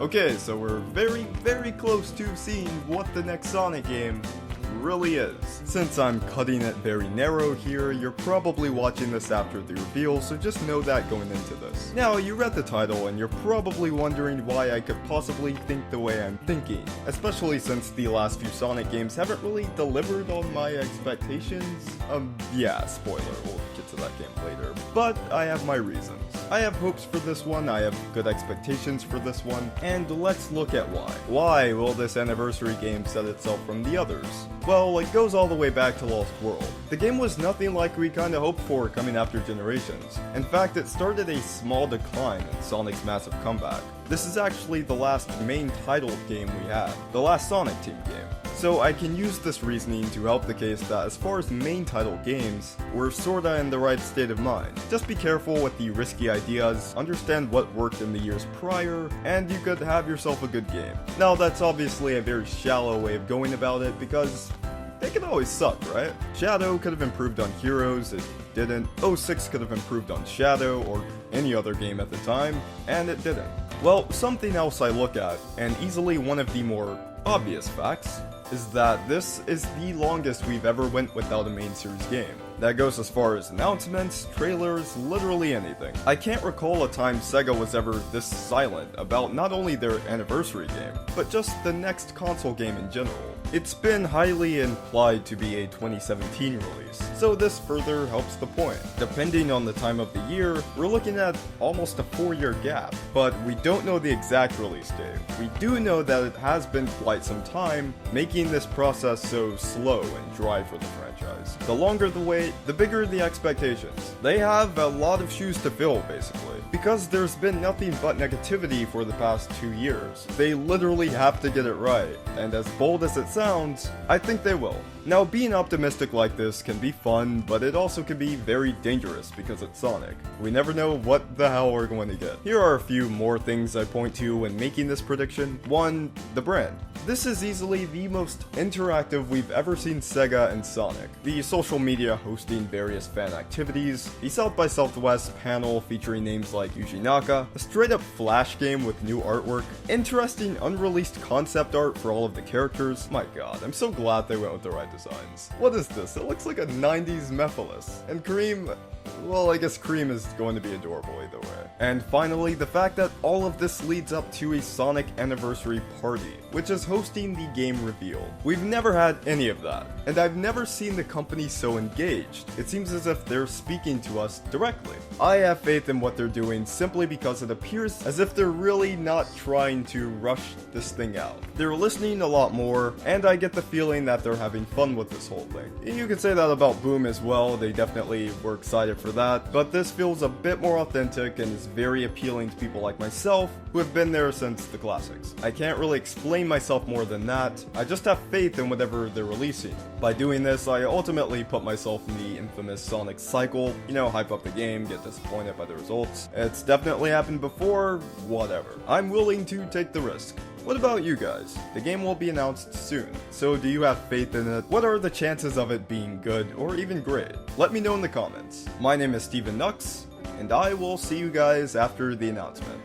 Okay, so we're very close to seeing what the next Sonic game really is. Since I'm cutting it very narrow here, you're probably watching this after the reveal, so just know that going into this. Now, you read the title and you're probably wondering why I could possibly think the way I'm thinking, especially since the last few Sonic games haven't really delivered on my expectations. Yeah, spoiler, we'll get to that game later, but I have my reasons. I have hopes for this one, I have good expectations for this one, and let's look at why. Why will this anniversary game set itself from the others? Well, it goes all the way back to Lost World. The game was nothing like we kinda hoped for coming after Generations. In fact, it started a small decline in Sonic's massive comeback. This is actually the last main title game we had, the last Sonic Team game. So I can use this reasoning to help the case that as far as main title games, we're sorta in the right state of mind. Just be careful with the risky ideas, understand what worked in the years prior, and you could have yourself a good game. Now that's obviously a very shallow way of going about it because they can always suck, right? Shadow could have improved on Heroes, it didn't. 06 could have improved on Shadow or any other game at the time, and it didn't. Well, something else I look at, and easily one of the more obvious facts, is that this is the longest we've ever went without a main series game. That goes as far as announcements, trailers, literally anything. I can't recall a time Sega was ever this silent about not only their anniversary game, but just the next console game in general. It's been highly implied to be a 2017 release, so this further helps the point. Depending on the time of the year, we're looking at almost a 4-year gap, but we don't know the exact release date. We do know that it has been quite some time, making this process so slow and dry for the franchise. The longer the wait, the bigger the expectations. They have a lot of shoes to fill, basically, because there's been nothing but negativity for the past 2 years. They literally have to get it right, and as bold as it sounds, I think they will. Now, being optimistic like this can be fun, but it also can be very dangerous because it's Sonic. We never know what the hell we're going to get. Here are a few more things I point to when making this prediction. 1. The brand. This is easily the most interactive we've ever seen Sega and Sonic. The social media hosting various fan activities, the South by Southwest panel featuring names like Yuji Naka, a straight up Flash game with new artwork, interesting unreleased concept art for all of the characters. My god, I'm so glad they went with the right designs. What is this? It looks like a 90s Mephiles. And Cream, well, I guess Cream is going to be adorable either way. And finally, the fact that all of this leads up to a Sonic Anniversary Party, which is hosting the game reveal. We've never had any of that, and I've never seen the company so engaged. It seems as if they're speaking to us directly. I have faith in what they're doing simply because it appears as if they're really not trying to rush this thing out. They're listening a lot more, and I get the feeling that they're having fun with this whole thing. You could say that about Boom as well, they definitely were excited for that, but this feels a bit more authentic and is very appealing to people like myself who have been there since the classics. I can't really explain myself more than that, I just have faith in whatever they're releasing. By doing this, I ultimately put myself in the infamous Sonic cycle, you know, hype up the game, get disappointed by the results. It's definitely happened before, whatever. I'm willing to take the risk. What about you guys? The game will be announced soon, so do you have faith in it? What are the chances of it being good or even great? Let me know in the comments. My name is Steven Nux, and I will see you guys after the announcement.